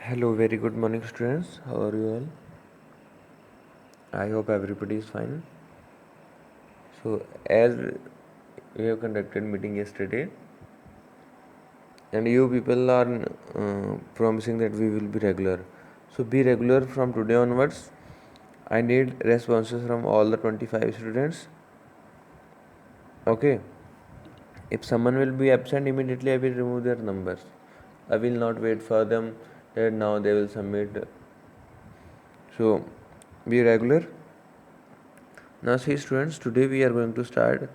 Hello, very good morning, students. How are you all? I hope everybody is fine. So, as we have conducted meeting yesterday, and you people are promising that we will be regular. So, be regular from today onwards. I need responses from all the 25 students. Okay. If someone will be absent, immediately I will remove their numbers. I will not wait for them that now they will submit. So, be regular. Now, see, students, today we are going to start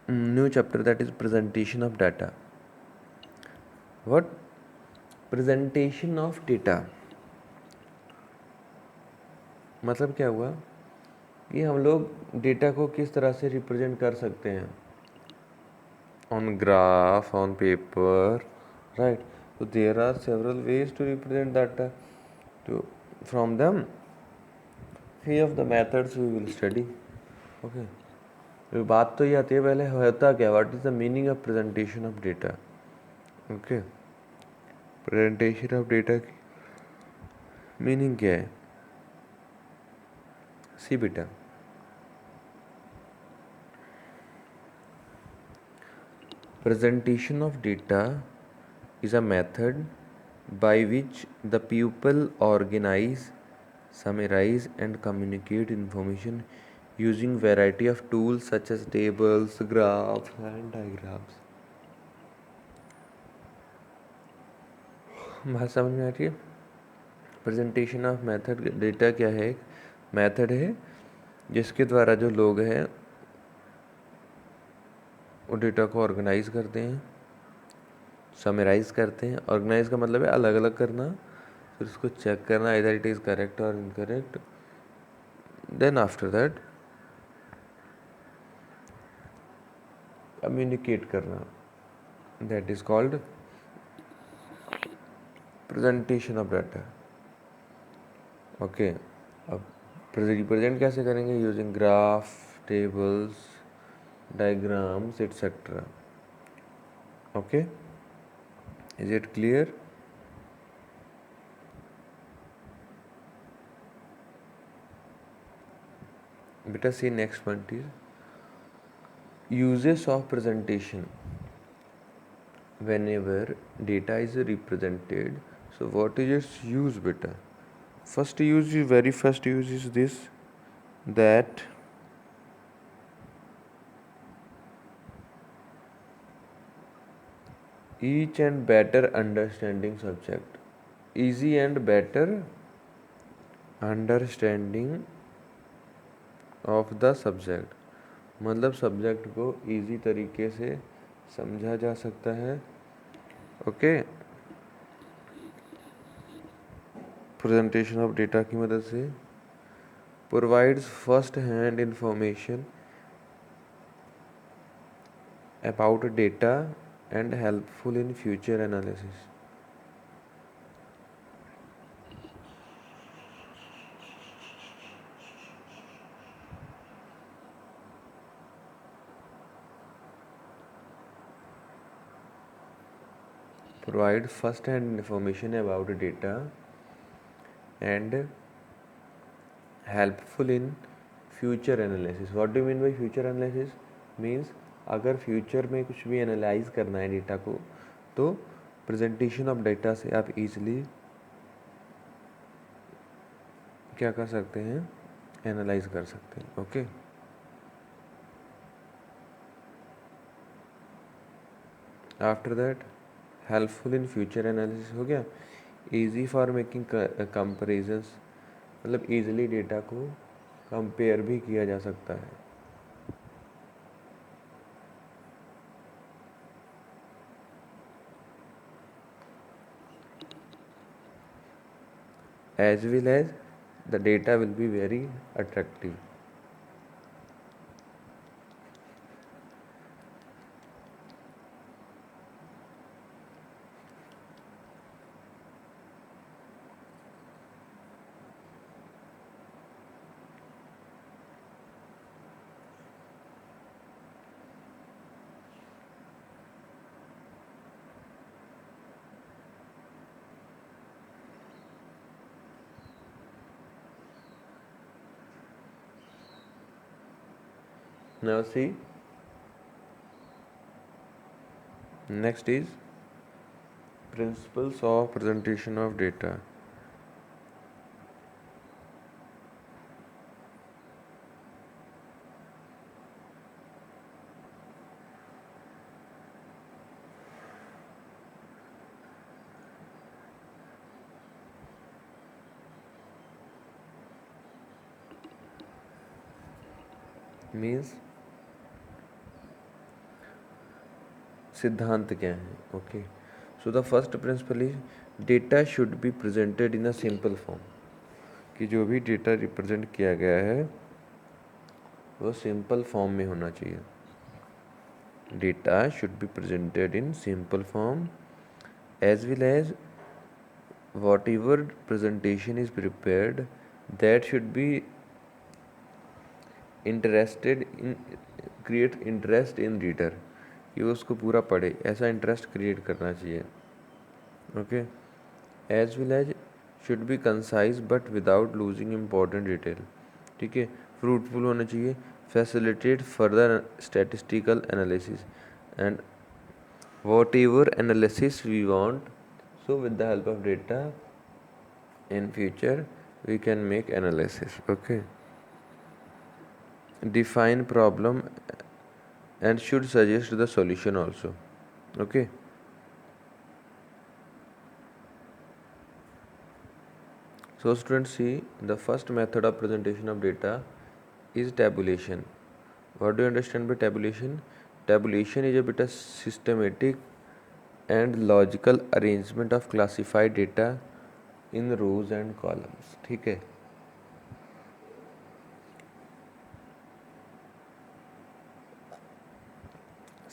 new chapter, that is presentation of data. What? Presentation of data मतलब क्या हुआ कि हम लोग data को किस तरह से रिप्रेजेंट कर सकते हैं on graph, on paper, right. So there are several ways to represent data. To from them, few of the methods we will study. Okay. तो बात तो ये आती है पहले होता क्या, what is the meaning of presentation of data. Okay. Presentation of data की मीनिंग क्या है? सी बेटा, presentation of data is a method by which the pupil organize, summarize and communicate information using variety of tools such as tables, graphs and diagrams. बात समझ में आ रही है? Presentation of method, data क्या है? एक मेथड है जिसके द्वारा जो लोग हैं वो डेटा को ऑर्गेनाइज करते हैं, समराइज करते हैं. ऑर्गेनाइज का मतलब है अलग अलग करना, फिर उसको चेक करना इधर इट इज़ करेक्ट और incorrect. Then after that communicate करना, that is called presentation of data. Okay. अब रिप्रेजेंट कैसे करेंगे? Using graph, tables, diagrams etcetera. Okay. Is it clear? बेटा see next point is uses of presentation whenever data is represented. So what is its use beta? First use is, very first use is this, that each and better understanding subject, easy and better understanding of the subject. मतलब subject को easy तरीके से समझा जा सकता है. Okay. Presentation of data की मदद से provides first hand information about data and helpful in future analysis. Provide first hand information about data and helpful in future analysis. What do you mean by future analysis? Means अगर future में कुछ भी analyse करना है data को, तो presentation of data से आप इजीली क्या कर सकते हैं? एनालाइज कर सकते हैं. Okay. After that helpful in future analysis हो गया. इजी फॉर मेकिंग कंपेरिजन्स, मतलब इजीली डेटा को कंपेयर भी किया जा सकता है. As well as the data will be very attractive. Now see, next is principles of presentation of data. Means सिद्धांत क्या है? Okay, so the first principle is data should be presented in a simple form, कि जो भी data represent किया गया है वो सिंपल फॉर्म में होना चाहिए. Data should be presented in simple form as well as whatever presentation is prepared that should be interested in create interest in reader, कि वो उसको पूरा पढ़े, ऐसा इंटरेस्ट क्रिएट करना चाहिए. Okay, as well as should be concise but without losing important detail. ठीक है, फ्रूटफुल होना चाहिए, facilitate further statistical analysis and whatever analysis we want. So with the help of data in future we can make analysis. Okay, define problem and should suggest the solution also. Okay, so students, see, the first method of presentation of data is tabulation. What do you understand by tabulation? Tabulation is a bit of systematic and logical arrangement of classified data in rows and columns. ठीक है,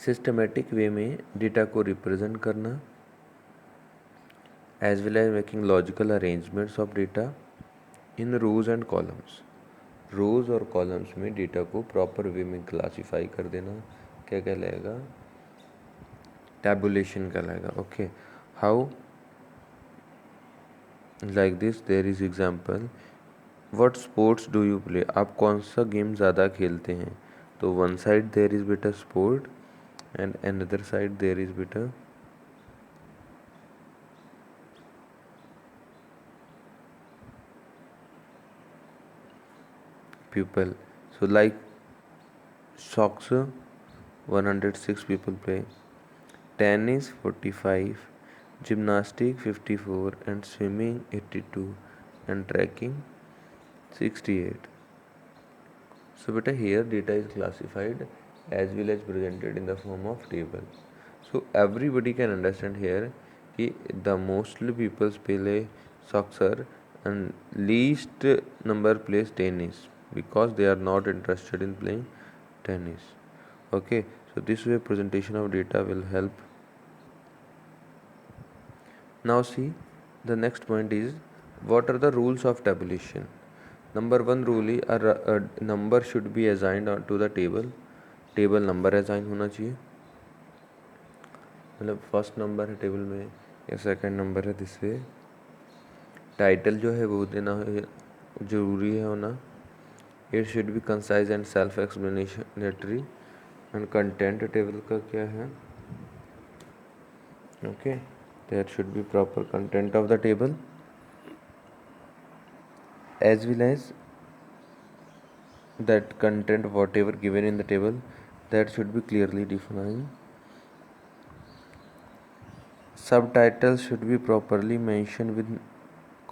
systematic way में data को represent करना, as well as making logical arrangements of data in rows and columns. Rows और columns में data को proper way में classify कर देना, क्या कहलाएगा? टैबुलेशन कहलाएगा. Okay, how? Like this, there is example, what sports do you play, आप कौन सा गेम ज़्यादा खेलते हैं? तो वन साइड देयर इज बेटा sport and another side there is बेटा people. So like soccer 106 people play, tennis 45, gymnastic 54 and swimming 82 and trekking 68. So beta here data is classified as well as presented in the form of table. So everybody can understand here कि the mostly people play soccer and least number plays tennis because they are not interested in playing tennis. Okay, so this way presentation of data will help. Now see, the next point is, what are the rules of tabulation? Number one rule is a number should be assigned to the table. Table number assign होना चाहिए, मतलब first number है table में या second number है, this way. Title जो है वो देना है, ज़रूरी है होना. It should be concise and self explanatory. And content table का क्या है? Okay, there should be proper content of the table as well as that content whatever given in the table that should be clearly defined. Subtitles should be properly mentioned with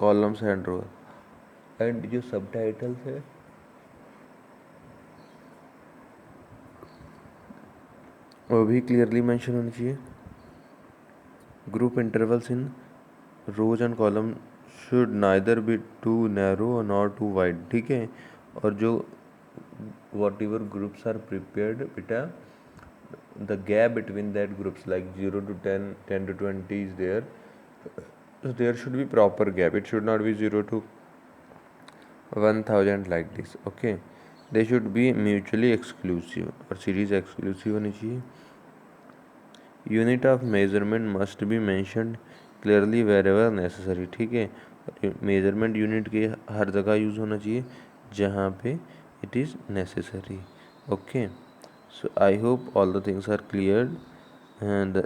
columns and rows. And जो subtitles है वो भी clearly mention होनी चाहिए. Group intervals in rows and column should neither be too narrow or not too wide. ठीक है, और जो whatever groups are prepared बेटा, the gap between that groups like 0 to 10, 10 to 20 is there, so there should be proper gap. It should not be 0 to 1000 like this. Okay, they should be mutually exclusive और series exclusive होनी चाहिए. Unit of measurement must be mentioned clearly wherever necessary. ठीक है, measurement unit के हर जगह use होना चाहिए जहाँ पे it is necessary. Okay, So I hope all the things are cleared, and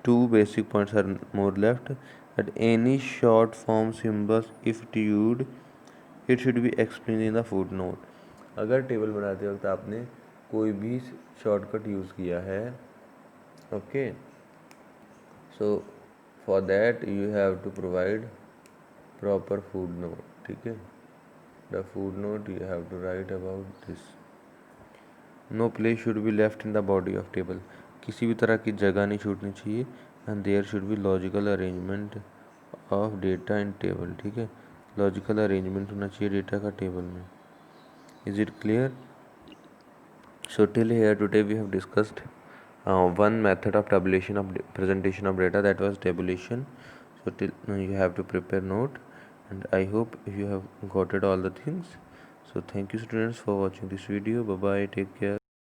two basic points are more left. That any short form symbols, if used, it should be explained in the footnote. अगर table बनाते वक्त आपने कोई भी shortcut use किया है, okay, so for that you have to provide proper footnote. ठीक है, the footnote you have to write about this. No place should be left in the body of table. किसी भी तरह की जगह नहीं छूटनी चाहिए. And there should be logical arrangement of data in table. ठीक है, लॉजिकल अरेंजमेंट होना चाहिए डेटा का टेबल में. Is it clear? So till here today we have discussed one method of tabulation of presentation of data, that was tabulation. So till you have to prepare note, and I hope you have got it all the things. So thank you students for watching this video. Bye bye, take care.